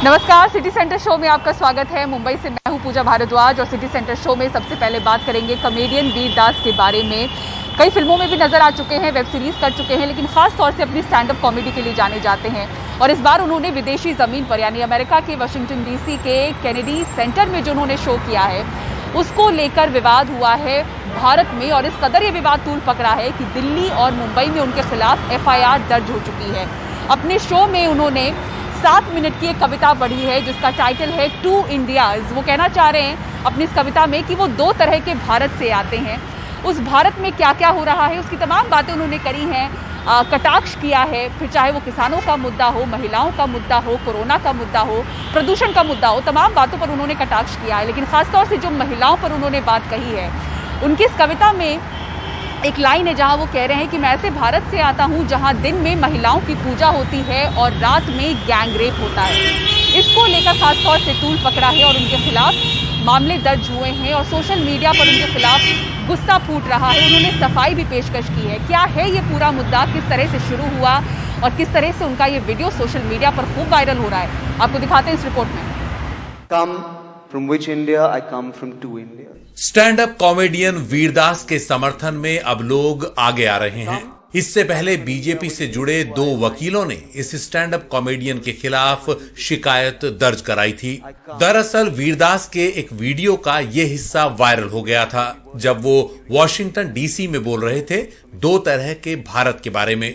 नमस्कार, city centre show में आपका स्वागत है। मुंबई से मैं हूं पूजा भारद्वाज और सिटी सेंटर शो में सबसे पहले बात करेंगे कॉमेडियन वीर दास के बारे में। कई फिल्मों में भी नजर आ चुके हैं, वेब सीरीज कर चुके हैं, लेकिन खास तौर से अपनी स्टैंड अप कॉमेडी के लिए जाने जाते हैं। और इस बार उन्होंने विदेशी जमीन पर यानी अमेरिका के वाशिंगटन डीसी के केनेडी सेंटर में जो उन्होंने शो किया है उसको लेकर विवाद हुआ है भारत में। और इस कदर ये विवाद तूल पकड़ा है कि दिल्ली और मुंबई में उनके खिलाफ FIR दर्ज हो चुकी है। अपने शो में उन्होंने 7 मिनट की एक कविता पढ़ी है जिसका टाइटल है टू इंडियाज। वो कहना चाह रहे हैं अपनी इस कविता में कि वो 2 तरह के भारत से आते हैं। उस भारत में क्या क्या हो रहा है उसकी तमाम बातें उन्होंने करी हैं, कटाक्ष किया है। फिर चाहे वो किसानों का मुद्दा हो, महिलाओं का मुद्दा हो, कोरोना का मुद्दा हो, प्रदूषण का मुद्दा हो, तमाम बातों पर उन्होंने कटाक्ष किया है। लेकिन खासतौर से जो महिलाओं पर उन्होंने बात कही है, उनकी इस कविता में एक लाइन है जहां वो कह रहे हैं कि मैं ऐसे भारत से आता हूं जहां दिन में महिलाओं की पूजा होती है और रात में गैंग रेप होता है। इसको लेकर खासतौर से तूल पकड़ा है और उनके खिलाफ मामले दर्ज हुए हैं और सोशल मीडिया पर उनके खिलाफ गुस्सा फूट रहा है। उन्होंने सफाई भी पेशकश की है। क्या है ये पूरा मुद्दा, किस तरह से शुरू हुआ और किस तरह से उनका ये वीडियो सोशल मीडिया पर खूब वायरल हो रहा है, आपको दिखाते हैं इस रिपोर्ट में। Come from which India? I come from two India. Stand up comedian Vir Das के समर्थन में अब लोग आगे आ रहे हैं। इससे पहले बीजेपी से जुड़े 2 वकीलों ने इस स्टैंड अप कॉमेडियन के खिलाफ शिकायत दर्ज कराई थी। दरअसल वीरदास के एक वीडियो का यह हिस्सा वायरल हो गया था जब वो वॉशिंगटन डीसी में बोल रहे थे 2 तरह के भारत के बारे में।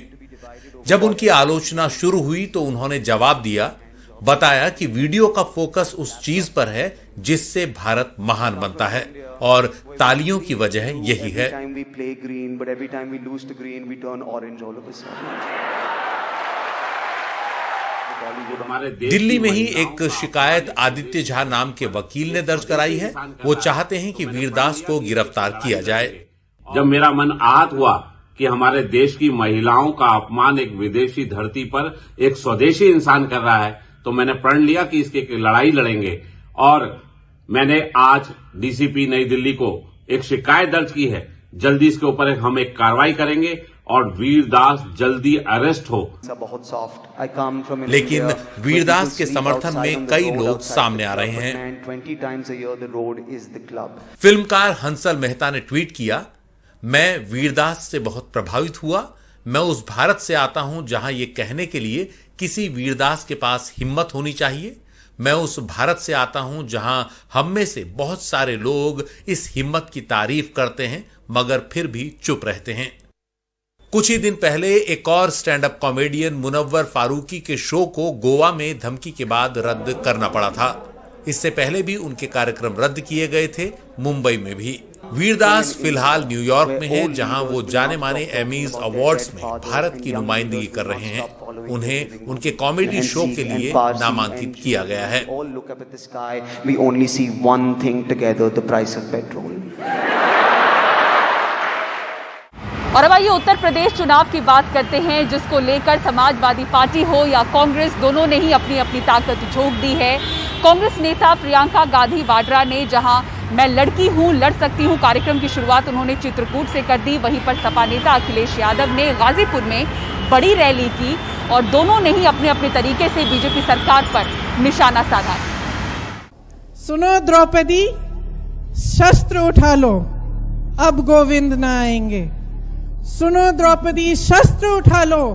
जब उनकी आलोचना शुरू हुई तो उन्होंने जवाब दिया, बताया कि वीडियो का फोकस उस चीज पर है जिससे भारत महान बनता है और तालियों की वजह यही है। दिल्ली में ही एक शिकायत आदित्य झा नाम के वकील ने दर्ज कराई है। वो चाहते हैं कि वीरदास को गिरफ्तार किया जाए। जब मेरा मन आहत हुआ कि हमारे देश की महिलाओं का अपमान एक विदेशी धरती पर एक स्वदेशी इंसान कर रहा है, तो मैंने प्रण लिया कि इसकी एक लड़ाई लड़ेंगे। और मैंने आज डीसीपी नई दिल्ली को एक शिकायत दर्ज की है। जल्दी इसके ऊपर हम एक कार्रवाई करेंगे और वीरदास जल्दी अरेस्ट हो। लेकिन वीरदास के समर्थन में कई लोग सामने आ रहे हैं। फिल्मकार हंसल मेहता ने ट्वीट किया, मैं वीरदास से बहुत प्रभावित हुआ। मैं उस भारत से आता हूं जहां ये कहने के लिए किसी वीरदास के पास हिम्मत होनी चाहिए। मैं उस भारत से आता हूं जहां हम में से बहुत सारे लोग इस हिम्मत की तारीफ करते हैं मगर फिर भी चुप रहते हैं। कुछ ही दिन पहले एक और stand up comedian Munawar Faruqui के शो को गोवा में धमकी के बाद रद्द करना पड़ा था। इससे पहले भी उनके कार्यक्रम रद्द किए गए थे, मुंबई में भी। वीरदास फिलहाल न्यूयॉर्क में है जहां वो जाने माने एमीज अवार्ड्स में भारत की नुमाइंदगी कर रहे हैं। उन्हें उनके कॉमेडी शो के लिए नामांकित किया गया है। और अब आइए उत्तर प्रदेश चुनाव की बात करते हैं, जिसको लेकर समाजवादी पार्टी हो या कांग्रेस, दोनों ने ही अपनी अपनी ताकत झोंक दी है। कांग्रेस नेता प्रियंका गांधी वाड्रा ने जहां मैं लड़की हूं, लड़ सकती हूं कार्यक्रम की शुरुआत उन्होंने चित्रकूट से कर दी। वहीं पर सपा नेता अखिलेश यादव ने गाजीपुर में बड़ी रैली की और दोनों ने ही अपने अपने तरीके से बीजेपी सरकार पर निशाना साधा। सुनो द्रौपदी, शस्त्र उठा लो, अब गोविंद न आएंगे। सुनो द्रौपदी, शस्त्र उठा लो,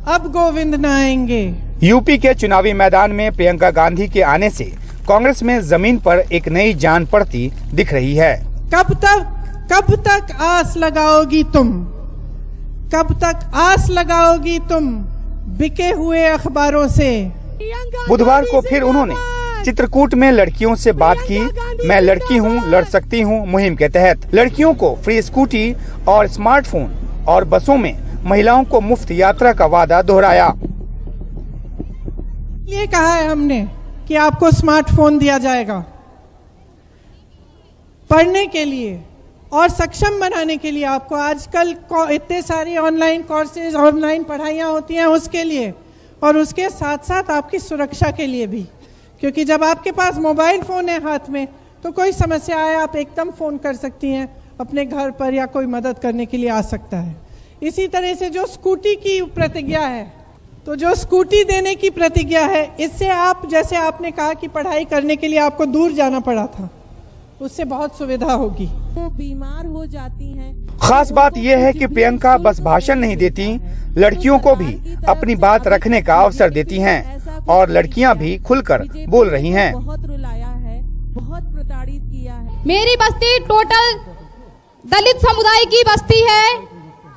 अब गोविंद न आएंगे। यूपी के चुनावी मैदान में प्रियंका गांधी के आने से कांग्रेस में जमीन पर एक नई जान पड़ती दिख रही है। कब तक आस लगाओगी तुम, कब तक आस लगाओगी तुम बिके हुए अखबारों से। बुधवार को फिर उन्होंने चित्रकूट में लड़कियों से बात की। मैं लड़की हूं, लड़ सकती हूं मुहिम के तहत लड़कियों को फ्री स्कूटी और स्मार्टफोन और बसों में महिलाओं को मुफ्त यात्रा का वादा दोहराया। ये कहा है हमने कि आपको स्मार्टफोन दिया जाएगा पढ़ने के लिए और सक्षम बनाने के लिए। आपको आजकल इतने सारी ऑनलाइन कोर्सेज, ऑनलाइन पढ़ाइयाँ होती हैं उसके लिए, और उसके साथ साथ आपकी सुरक्षा के लिए भी, क्योंकि जब आपके पास मोबाइल फोन है हाथ में तो कोई समस्या आए आप एकदम फोन कर सकती हैं अपने घर पर, या कोई मदद करने के लिए आ सकता है। इसी तरह से जो स्कूटी की प्रतिज्ञा है तो जो स्कूटी देने की प्रतिज्ञा है, इससे आप, जैसे आपने कहा कि पढ़ाई करने के लिए आपको दूर जाना पड़ा था, उससे बहुत सुविधा होगी। वो बीमार हो जाती हैं। खास बात यह है कि प्रियंका बस भाषण नहीं देती, लड़कियों को भी अपनी बात रखने का अवसर देती हैं और लड़कियां भी खुलकर बोल रही हैं। बहुत रुलाया है, बहुत प्रताड़ित किया है। मेरी बस्ती टोटल दलित समुदाय की बस्ती है।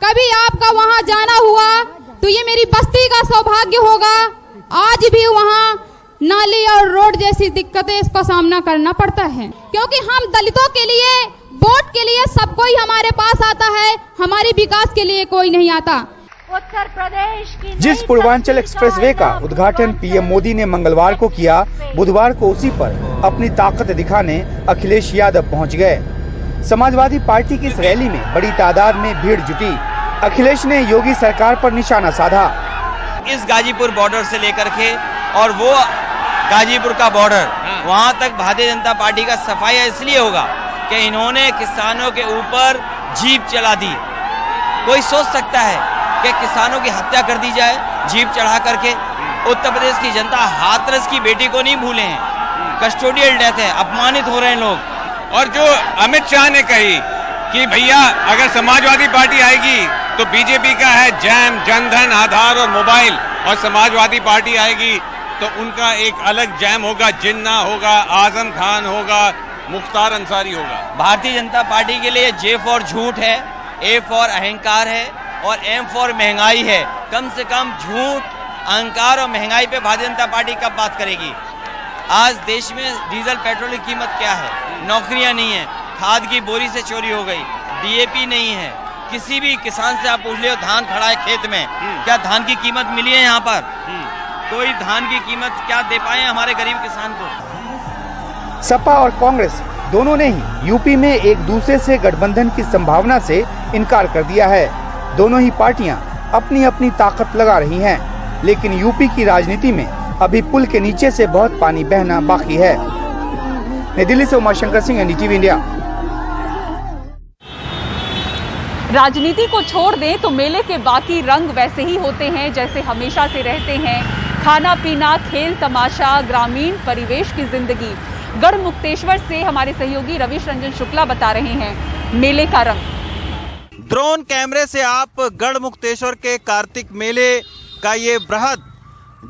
कभी आपका वहाँ जाना हुआ तो ये मेरी बस्ती का सौभाग्य होगा। आज भी वहाँ नाली और रोड जैसी दिक्कतें इसका सामना करना पड़ता है, क्योंकि हम दलितों के लिए, वोट के लिए सब कोई हमारे पास आता है, हमारी विकास के लिए कोई नहीं आता। उत्तर प्रदेश की जिस पूर्वांचल एक्सप्रेसवे का उद्घाटन पीएम मोदी ने मंगलवार को किया, बुधवार को उसी पर अपनी ताकत दिखाने अखिलेश यादव पहुंच गए। समाजवादी पार्टी की इस रैली में बड़ी तादाद में भीड़ जुटी। अखिलेश ने योगी सरकार पर निशाना साधा। इस गाजीपुर बॉर्डर से लेकर के और वो गाजीपुर का बॉर्डर, वहां तक भारतीय जनता पार्टी का सफाया इसलिए होगा कि इन्होंने किसानों के ऊपर जीप चला दी। कोई सोच सकता है कि किसानों की हत्या कर दी जाए जीप चढ़ा करके? उत्तर प्रदेश की जनता हाथरस की बेटी को नहीं भूले हैं, कस्टोडियल डेथ है, अपमानित हो रहे हैं लोग। और जो अमित शाह ने कही कि भैया अगर समाजवादी पार्टी आएगी तो बीजेपी का है जैम, जनधन, आधार और मोबाइल, और समाजवादी पार्टी आएगी तो उनका एक अलग जैम होगा, जिन्ना होगा, आजम खान होगा, मुख्तार अंसारी होगा। भारतीय जनता पार्टी के लिए जे फॉर झूठ है, ए फॉर अहंकार है और एम फॉर महंगाई है। कम से कम झूठ, अहंकार और महंगाई पे भारतीय जनता पार्टी कब बात करेगी? आज देश में डीजल पेट्रोल की कीमत क्या है? नौकरियां नहीं है, खाद की बोरी से चोरी हो गई, डीएपी नहीं है। किसी भी किसान से आप पूछ लियो, धान खड़ा है खेत में, क्या धान की कीमत मिली है? यहाँ पर कोई धान की कीमत क्या दे पाए हमारे गरीब किसान को? सपा और कांग्रेस दोनों ने ही यूपी में एक दूसरे से गठबंधन की संभावना से इनकार कर दिया है। दोनों ही पार्टियां अपनी अपनी ताकत लगा रही हैं, लेकिन यूपी की राजनीति में अभी पुल के नीचे से बहुत पानी बहना बाकी है। नई दिल्ली से उमाशंकर सिंह, एनडीटीवी इंडिया। राजनीति को छोड़ दें तो मेले के बाकी रंग वैसे ही होते हैं जैसे हमेशा से रहते हैं। खाना पीना, खेल तमाशा, ग्रामीण परिवेश की जिंदगी। गढ़मुक्तेश्वर से हमारे सहयोगी रविश रंजन शुक्ला बता रहे हैं मेले का रंग। ड्रोन कैमरे से आप गढ़मुक्तेश्वर के कार्तिक मेले का ये बृहद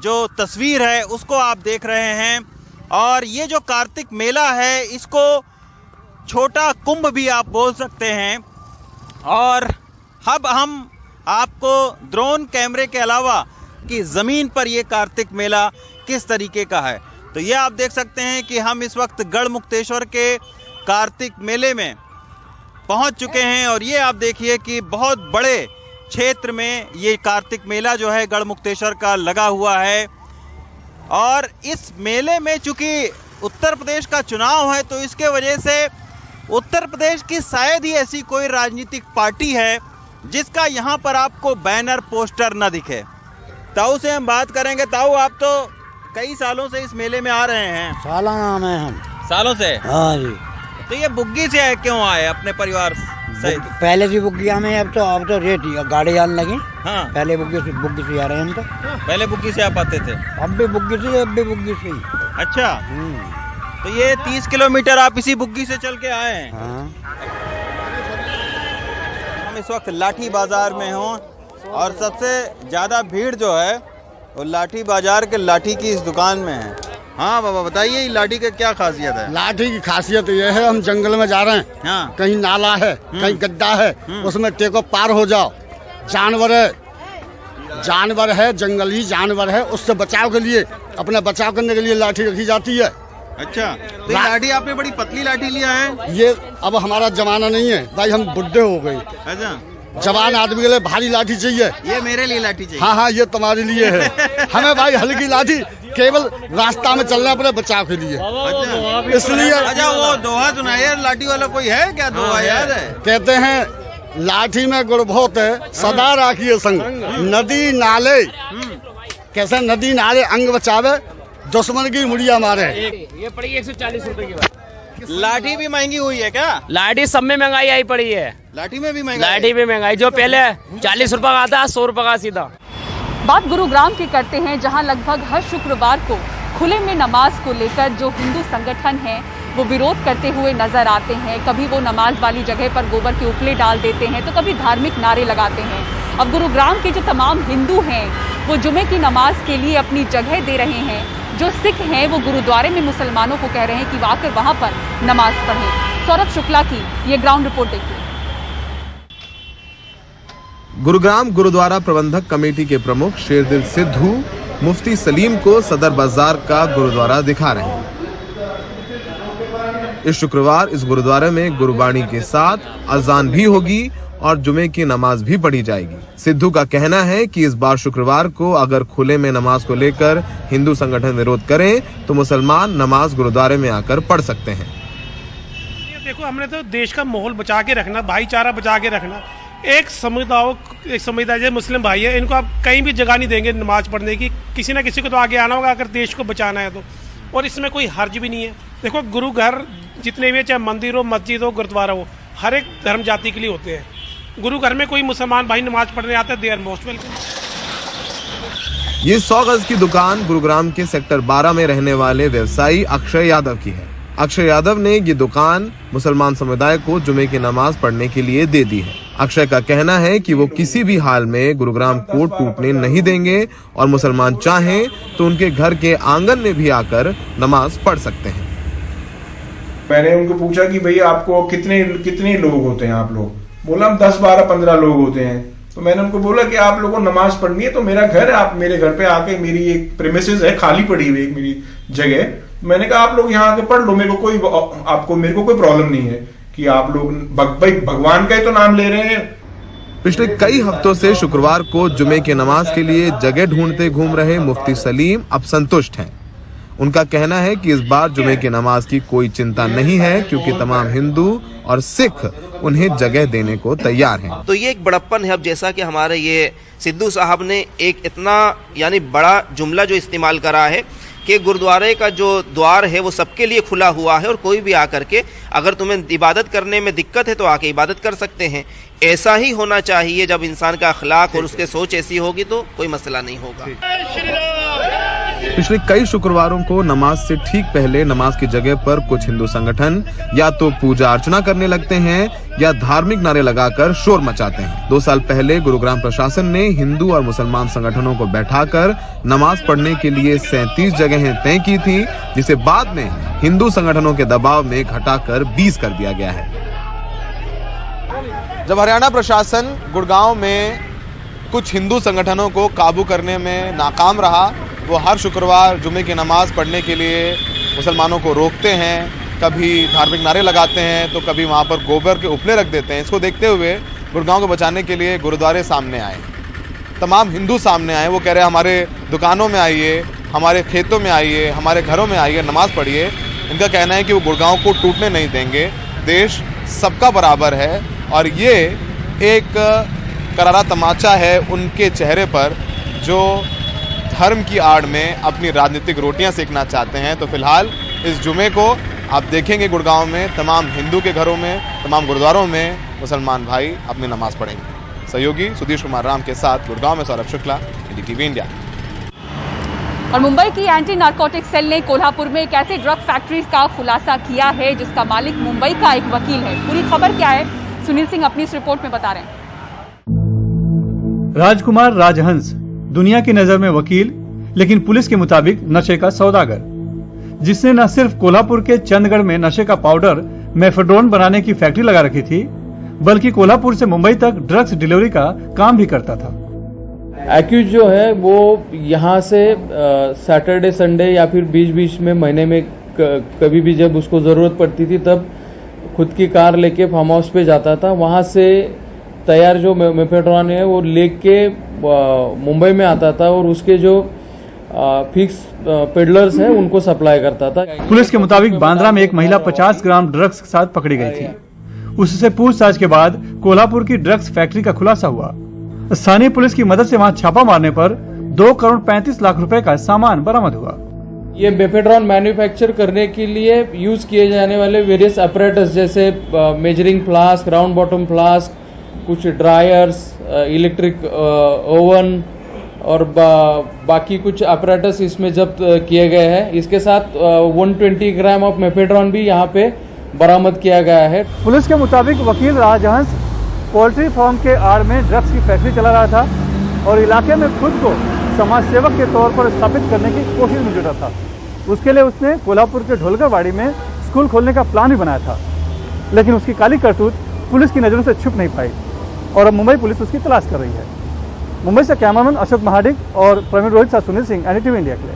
जो तस्वीर है उसको आप देख रहे हैं। और ये जो कार्तिक मेला है इसको छोटा कुंभ भी आप बोल सकते हैं। और अब हम आपको ड्रोन कैमरे के अलावा कि ज़मीन पर ये कार्तिक मेला किस तरीके का है, तो ये आप देख सकते हैं कि हम इस वक्त गढ़मुक्तेश्वर के कार्तिक मेले में पहुंच चुके हैं। और ये आप देखिए कि बहुत बड़े क्षेत्र में ये कार्तिक मेला जो है गढ़मुक्तेश्वर का लगा हुआ है। और इस मेले में चूंकि उत्तर प्रदेश का चुनाव है तो इसके वजह से उत्तर प्रदेश की शायद ही ऐसी कोई राजनीतिक पार्टी है जिसका यहाँ पर आपको बैनर पोस्टर न दिखे। ताऊ से हम बात करेंगे। ताऊ, आप तो कई सालों से इस मेले में आ रहे हैं। सालाना में हम सालों से? हाँ जी। तो ये बुग्गी से क्यों आए अपने परिवार सहित? पहले से बुग्गिया में, अब तो रेट ही गाड़ी आने लगी। हाँ, पहले बुग्गी से आ रहे हैं हम तो। पहले बुग्गी से आप आते थे? अब भी बुग्गी से, अब भी बुग्गी से। अच्छा, तो ये 30 किलोमीटर आप इसी बुग्गी से चल के आए हैं? हाँ। हम इस वक्त लाठी बाजार में हों और सबसे ज्यादा भीड़ जो है वो लाठी बाजार के लाठी की इस दुकान में है। हाँ बाबा, बताइए लाठी की क्या खासियत है? लाठी की खासियत ये है, हम जंगल में जा रहे हैं। हाँ। कहीं नाला है, कहीं गड्ढा है, उसमें टेको पार हो जाओ। जानवर है, जंगली जानवर है, उससे बचाव के लिए, अपना बचाव करने के लिए लाठी रखी जाती है। अच्छा, तो लाठी आपने बड़ी पतली लाठी लिया है? ये अब हमारा जमाना नहीं है भाई, हम बुढ़े हो गए। अच्छा, जवान आदमी के लिए भारी लाठी चाहिए। ये मेरे लिए लाठी चाहिए? हाँ हाँ, ये तुम्हारे लिए है। हमें भाई हल्की लाठी केवल रास्ता में चलना अपने बचाव के लिए। अच्छा, इसलिए। अच्छा, वो दोहा सुनाइए, लाठी वाला कोई है क्या दोहा? याद है? कहते हैं लाठी में गुड़ बहुत है, सदा राखिए संग। नदी नाले, कैसे नदी नाले अंग बचावे, दुश्मन की मुड़िया मारे। ये पड़ी 140 रुपए की बात। लाठी भी महंगी हुई है क्या? लाठी सब में महंगाई आई पड़ी है। लाठी में भी महंगाई? लाठी में महंगाई, जो पहले 40 रुपए का आता है 100 रुपए का सीधा। बात गुरुग्राम की करते हैं, जहां लगभग हर शुक्रवार को खुले में नमाज को लेकर जो हिंदू संगठन हैं वो विरोध करते हुए नजर आते हैं। कभी वो नमाज वाली जगह पर गोबर के उपले डाल देते हैं तो कभी धार्मिक नारे लगाते हैं। अब गुरुग्राम के जो तमाम हिंदू हैं वो जुमे की नमाज के लिए अपनी जगह दे रहे हैं। जो सिख हैं वो गुरुद्वारे में मुसलमानों को कह रहे हैं कि वो आकर वहां पर नमाज पढ़ें। सौरभ शुक्ला की ये ग्राउंड रिपोर्ट देखिए। गुरुग्राम गुरुद्वारा प्रबंधक कमेटी के प्रमुख शेरदिल सिद्धू मुफ्ती सलीम को सदर बाजार का गुरुद्वारा दिखा रहे हैं। इस शुक्रवार इस गुरुद्वारे में गुरुबाणी के साथ अजान भी होगी और जुमे की नमाज भी पढ़ी जाएगी। सिद्धू का कहना है कि इस बार शुक्रवार को अगर खुले में नमाज को लेकर हिंदू संगठन विरोध करें तो मुसलमान नमाज गुरुद्वारे में आकर पढ़ सकते हैं। देखो, हमने तो देश का माहौल बचा के रखना, भाईचारा बचा के रखना। एक समुदाय जैसे मुस्लिम भाई है, इनको आप कहीं भी जगह नहीं देंगे नमाज पढ़ने की। किसी ना किसी को तो आगे आना होगा अगर देश को बचाना है तो, और इसमें कोई हर्ज भी नहीं है। देखो, गुरु घर जितने भी, चाहे मंदिर हो, मस्जिद हो, गुरुद्वारा हो, हर एक धर्म जाति के लिए होते हैं। गुरु घर में कोई मुसलमान भाई नमाज पढ़ने आता है, दे आर मोस्ट वेलकम। ये 100 गज की दुकान गुरुग्राम के सेक्टर 12 में रहने वाले व्यवसायी अक्षय यादव की है। अक्षय यादव ने ये दुकान मुसलमान समुदाय को जुमे की नमाज पढ़ने के लिए दे दी है। अक्षय का कहना है कि वो किसी भी हाल में गुरुग्राम को टूटने नहीं देंगे और मुसलमान चाहें तो उनके घर के आंगन में भी आकर नमाज पढ़ सकते हैं। मैंने उनको पूछा कि भाई आपको कितने लोग होते हैं आप लोग? बोला हम 10, 12, 15 लोग होते हैं। तो मैंने उनको बोला कि आप लोगों को नमाज पढ़नी है तो मेरा घर है, आप मेरे घर पे आके, मेरी एक प्रेमिसेस है खाली पड़ी हुई, एक मेरी जगह, मैंने कहा आप लोग यहाँ आके पढ़ लो, मेरे को कोई प्रॉब्लम नहीं है कि आप लोग भगवान का ही तो नाम ले रहे हैं। पिछले कई हफ्तों से शुक्रवार को जुमे की नमाज के लिए जगह ढूंढते घूम रहे मुफ्ती सलीम अब संतुष्ट हैं। उनका कहना है कि इस बार जुमे की नमाज की कोई चिंता नहीं है क्योंकि तमाम हिंदू और सिख उन्हें जगह देने को तैयार हैं। तो ये एक बड़प्पन है। अब जैसा कि हमारे ये सिद्धू साहब ने एक इतना यानी बड़ा जुमला जो इस्तेमाल करा है कि गुरुद्वारे का जो द्वार है वो सबके लिए खुला हुआ है और कोई भी आकर के, अगर तुम्हें इबादत करने में दिक्कत है तो आके इबादत कर सकते हैं। ऐसा ही होना चाहिए। जब इंसान का अखलाक और उसके सोच ऐसी होगी तो कोई मसला नहीं होगा। पिछले कई शुक्रवारों को नमाज से ठीक पहले नमाज की जगह पर कुछ हिंदू संगठन या तो पूजा अर्चना करने लगते हैं या धार्मिक नारे लगाकर शोर मचाते हैं। 2 साल पहले गुरुग्राम प्रशासन ने हिंदू और मुसलमान संगठनों को बैठाकर नमाज पढ़ने के लिए 37 जगहें तय की थी, जिसे बाद में हिंदू संगठनों के दबाव में घटाकर 20 कर दिया गया है। जब हरियाणा प्रशासन गुड़गांव में कुछ हिंदू संगठनों को काबू करने में नाकाम रहा, वो हर शुक्रवार जुमे की नमाज पढ़ने के लिए मुसलमानों को रोकते हैं, कभी धार्मिक नारे लगाते हैं तो कभी वहाँ पर गोबर के उपले रख देते हैं। इसको देखते हुए गुड़गांव को बचाने के लिए गुरुद्वारे सामने आए, तमाम हिंदू सामने आए। वो कह रहे हैं हमारे दुकानों में आइए, हमारे खेतों में आइए, हमारे घरों में आइए, नमाज पढ़िए। इनका कहना है कि वो गुड़गांव को टूटने नहीं देंगे, देश सबका बराबर है। और ये एक करारा तमाचा है उनके चेहरे पर जो धर्म की आड़ में अपनी राजनीतिक रोटियां सेकना चाहते हैं। तो फिलहाल इस जुमे को आप देखेंगे गुड़गांव में तमाम हिंदू के घरों में, तमाम गुरुद्वारों में मुसलमान भाई अपनी नमाज पढ़ेंगे। सहयोगी सुधीर कुमार राम के साथ गुड़गांव में सौरभ शुक्ला, NDTV इंडिया। और मुंबई की एंटी नारकोटिक सेल ने कोल्हापुर में एक ऐसे ड्रग फैक्ट्री का खुलासा किया है जिसका मालिक मुंबई का एक वकील है। पूरी खबर क्या है, सुनील सिंह अपनी इस रिपोर्ट में बता रहे हैं। राजकुमार राजहंस दुनिया की नजर में वकील, लेकिन पुलिस के मुताबिक नशे का सौदागर, जिसने न सिर्फ कोल्हापुर के चंदगढ़ में नशे का पाउडर मेफेड्रोन बनाने की फैक्ट्री लगा रखी थी, बल्कि कोल्हापुर से मुंबई तक ड्रग्स डिलीवरी का काम भी करता था। एक्यूज जो है वो यहाँ से सैटरडे संडे या फिर बीच बीच में महीने में कभी भी जब उसको जरूरत पड़ती थी तब खुद की कार लेके फार्म हाउस पे जाता था। वहाँ से तैयार जो मेफेड्रोन है वो लेके मुंबई में आता था और उसके जो फिक्स पेडलर्स हैं उनको सप्लाई करता था। पुलिस के मुताबिक बांद्रा में एक महिला 50 ग्राम ड्रग्स के साथ पकड़ी गई थी। उससे पूछताछ के बाद कोल्हापुर की ड्रग्स फैक्ट्री का खुलासा हुआ। स्थानीय पुलिस की मदद से वहां छापा मारने पर 2 करोड़ 35 लाख रुपए का सामान बरामद हुआ। ये मेफेड्रोन मैन्युफैक्चर करने के लिए यूज किए जाने वाले वेरियस अपरेटस जैसे measuring flask, round bottom flask, कुछ ड्रायर्स, इलेक्ट्रिक ओवन और बाकी कुछ अपरेटस इसमें जब्त किए गए हैं। इसके साथ 120 ग्राम ऑफ मेफेड्रॉन भी यहाँ पे बरामद किया गया है। पुलिस के मुताबिक वकील राजहंस पोल्ट्री फार्म के आड़ में ड्रग्स की फैक्ट्री चला रहा था और इलाके में खुद को समाज सेवक के तौर पर स्थापित करने की कोशिश में जुटा था। उसके लिए उसने कोल्हापुर के ढोलकरवाड़ी में स्कूल खोलने का प्लान भी बनाया था, लेकिन उसकी काली करतूत पुलिस की नज़रों से छुप नहीं पाई और अब मुंबई पुलिस उसकी तलाश कर रही है। मुंबई से कैमरामैन अशोक महाडिक और प्रवीण रोहित साथ सुनील सिंह, एनडीटीवी इंडिया के लिए।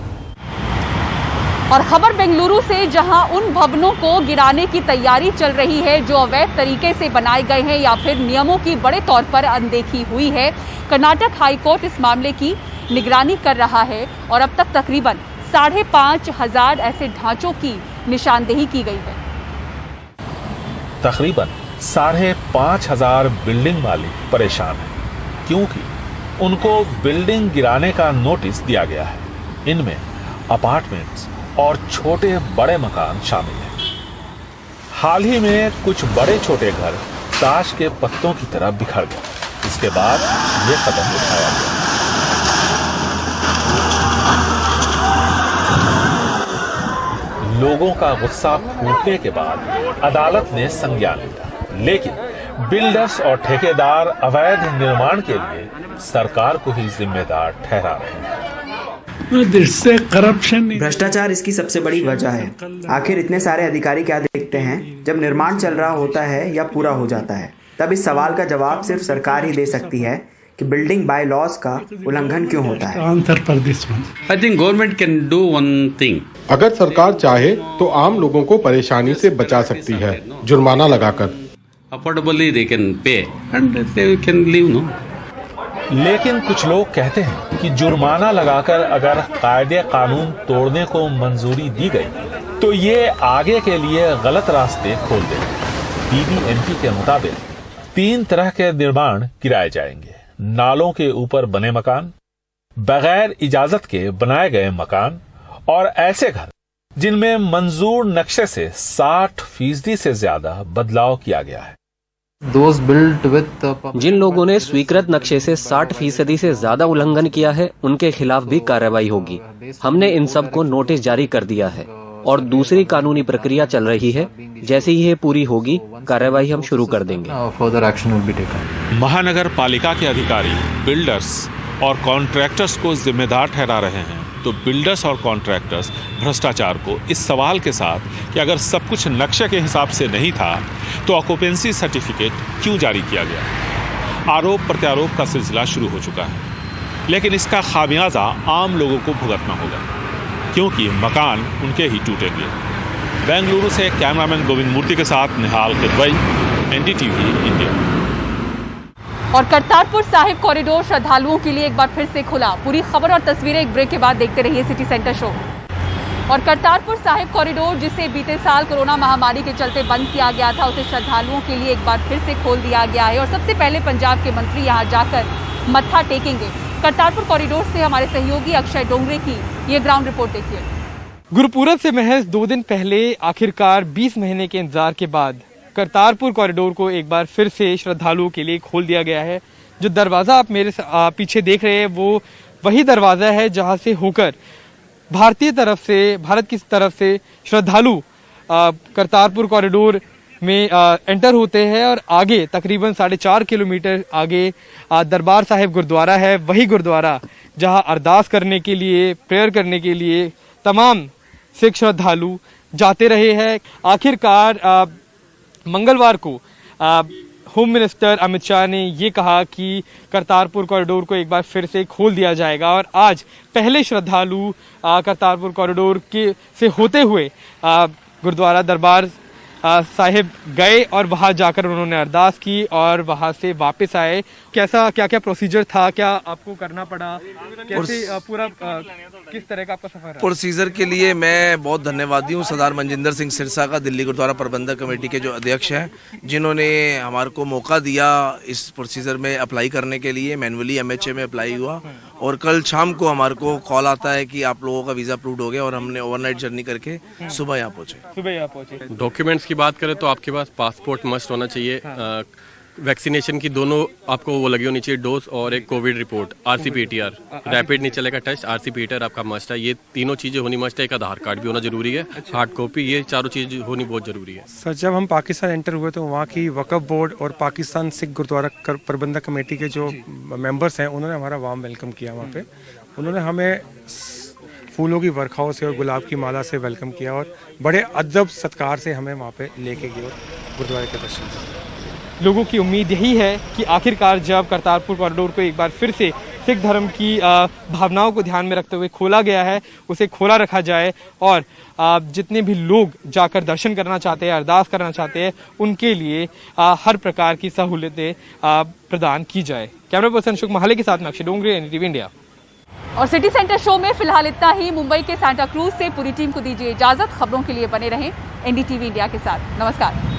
और खबर बेंगलुरु से, जहां उन भवनों को गिराने की तैयारी चल रही है जो अवैध तरीके से बनाए गए हैं या फिर नियमों की बड़े तौर पर अनदेखी हुई है। कर्नाटक हाईकोर्ट इस मामले की निगरानी कर रहा है और अब तक तकरीबन 5,500 ऐसे ढांचों की निशानदेही की गई है। तकरीबन 5,500 बिल्डिंग मालिक परेशान हैं क्योंकि उनको बिल्डिंग गिराने का नोटिस दिया गया है। इनमें अपार्टमेंट्स और छोटे बड़े मकान शामिल हैं। हाल ही में कुछ बड़े छोटे घर ताश के पत्तों की तरह बिखर गए। इसके बाद यह कदम उठाया गया। लोगों का गुस्सा फूटने के बाद अदालत ने संज्ञान लिया, लेकिन बिल्डर्स और ठेकेदार अवैध निर्माण के लिए सरकार को ही जिम्मेदार ठहरा रहे हैं। भ्रष्टाचार इसकी सबसे बड़ी वजह है। आखिर इतने सारे अधिकारी क्या देखते हैं जब निर्माण चल रहा होता है या पूरा हो जाता है? तब इस सवाल का जवाब सिर्फ सरकार ही दे सकती है कि बिल्डिंग बाय लॉज का उल्लंघन क्यों होता है। I think government can do one thing. अगर सरकार चाहे तो आम लोगों को परेशानी से बचा सकती है, जुर्माना लगाकर। Affordably they can pay and they can leave no. लेकिन कुछ लोग कहते हैं कि जुर्माना लगाकर अगर कायदे कानून तोड़ने को मंजूरी दी गई तो ये आगे के लिए गलत रास्ते खोल देंगे। बीबीएमपी के मुताबिक 3 तरह के निर्माण गिराए जाएंगे: नालों के ऊपर बने मकान, बगैर इजाजत के बनाए गए मकान और ऐसे घर जिनमें मंजूर नक्शे से 60% से ज्यादा बदलाव किया गया है। जिन लोगों ने स्वीकृत नक्शे से 60% से ज्यादा उल्लंघन किया है उनके खिलाफ भी कार्रवाई होगी। हमने इन सब को नोटिस जारी कर दिया है और दूसरी कानूनी प्रक्रिया चल रही है। जैसे ही ये पूरी होगी कार्रवाई हम शुरू कर देंगे। Further action will be taken. महानगर पालिका के अधिकारी बिल्डर्स और कॉन्ट्रैक्टर्स को जिम्मेदार ठहरा रहे हैं, तो बिल्डर्स और कॉन्ट्रैक्टर्स भ्रष्टाचार को इस सवाल के साथ कि अगर सब कुछ नक्शे के हिसाब से नहीं था तो ऑक्यूपेंसी सर्टिफिकेट क्यों जारी किया गया। आरोप प्रत्यारोप का सिलसिला शुरू हो चुका है, लेकिन इसका खामियाजा आम लोगों को भुगतना होगा क्योंकि मकान उनके ही टूटेंगे। बेंगलुरु से कैमरामैन गोविंद मूर्ति के साथ निहाल किदवई, एनडीटीवी इंडिया। और करतारपुर साहिब कॉरिडोर श्रद्धालुओं के लिए एक बार फिर से खुला। पूरी खबर और तस्वीरें एक ब्रेक के बाद देखते रहिए सिटी सेंटर शो। और करतारपुर साहिब कॉरिडोर, जिसे बीते साल कोरोना महामारी के चलते बंद किया गया था, उसे श्रद्धालुओं के लिए एक बार फिर से खोल दिया गया है और सबसे पहले पंजाब के मंत्री यहां जाकर मत्था टेकेंगे। करतारपुर कॉरिडोर से हमारे सहयोगी अक्षय डोंगरे की ये ग्राउंड रिपोर्ट देखिए। गुरुपूरब से महज 2 दिन पहले आखिरकार 20 महीने के इंतजार के बाद करतारपुर कॉरिडोर को एक बार फिर से श्रद्धालुओं के लिए खोल दिया गया है। जो दरवाज़ा आप मेरे पीछे देख रहे हैं वो वही दरवाज़ा है जहां से होकर भारत की तरफ से श्रद्धालु करतारपुर कॉरिडोर में एंटर होते हैं और आगे तकरीबन 4.5 किलोमीटर आगे दरबार साहिब गुरुद्वारा है। वही गुरुद्वारा जहां अरदास करने के लिए, प्रेयर करने के लिए तमाम सिख श्रद्धालु जाते रहे हैं। आखिरकार मंगलवार को होम मिनिस्टर अमित शाह ने ये कहा कि करतारपुर कॉरिडोर को एक बार फिर से खोल दिया जाएगा और आज पहले श्रद्धालु करतारपुर कॉरिडोर के से होते हुए गुरुद्वारा दरबार साहिब गए और वहां जाकर उन्होंने अरदास की और वहां से वापस आए। कैसा क्या प्रोसीजर था, क्या आपको करना पड़ा, कैसे पूरा किस तरह का आपका सफर रहा? प्रोसीजर के लिए मैं बहुत धन्यवादी हूँ सरदार मनजिंदर सिंह सिरसा का, दिल्ली गुरुद्वारा प्रबंधक कमेटी के जो अध्यक्ष हैं, जिन्होंने हमारे को मौका दिया इस प्रोसीजर में अप्लाई करने के लिए। मैनुअली MHA में अप्लाई हुआ और कल शाम को हमारे को कॉल आता है कि आप लोगों का वीज़ा अप्रूव्ड हो गया और हमने ओवरनाइट जर्नी करके सुबह यहाँ पहुँचे। डॉक्यूमेंट्स की बात करें तो आपके पास पासपोर्ट मस्ट होना चाहिए, वैक्सीनेशन की दोनों आपको वो लगी होनी चाहिए, डोज और एक कोविड रिपोर्ट, RC-PCR, रैपिड नहीं चलेगा टेस्ट, RC-PCR आपका मस्ट है। ये तीनों चीज़ें होनी मस्ट है। एक आधार कार्ड भी होना जरूरी है, हार्ड कॉपी, ये चारों चीज़ होनी बहुत जरूरी है। सर जब हम पाकिस्तान एंटर हुए तो वहाँ की वक्फ बोर्ड और पाकिस्तान सिख गुरुद्वारा प्रबंधक कमेटी के जो मेंबर्स हैं उन्होंने हमारा वार्म वेलकम किया। वहाँ पे उन्होंने हमें फूलों की वर्खाओं से और गुलाब की माला से वेलकम किया और बड़े अदब सत्कार से हमें वहाँ पे लेके गए और गुरुद्वारे के दर्शन किए। लोगों की उम्मीद यही है कि आखिरकार जब करतारपुर कॉरिडोर को एक बार फिर से सिख धर्म की भावनाओं को ध्यान में रखते हुए खोला गया है, उसे खोला रखा जाए और जितने भी लोग जाकर दर्शन करना चाहते हैं, अरदास करना चाहते हैं, उनके लिए हर प्रकार की सहूलियतें प्रदान की जाए। कैमरा पर्सन शुक महाले के साथ में अक्षय डोंगरे, NDTV इंडिया। और सिटी सेंटर शो में फिलहाल इतना ही। मुंबई के सांता क्रूज से पूरी टीम को दीजिए इजाजत। खबरों के लिए बने रहें NDTV इंडिया के साथ। नमस्कार।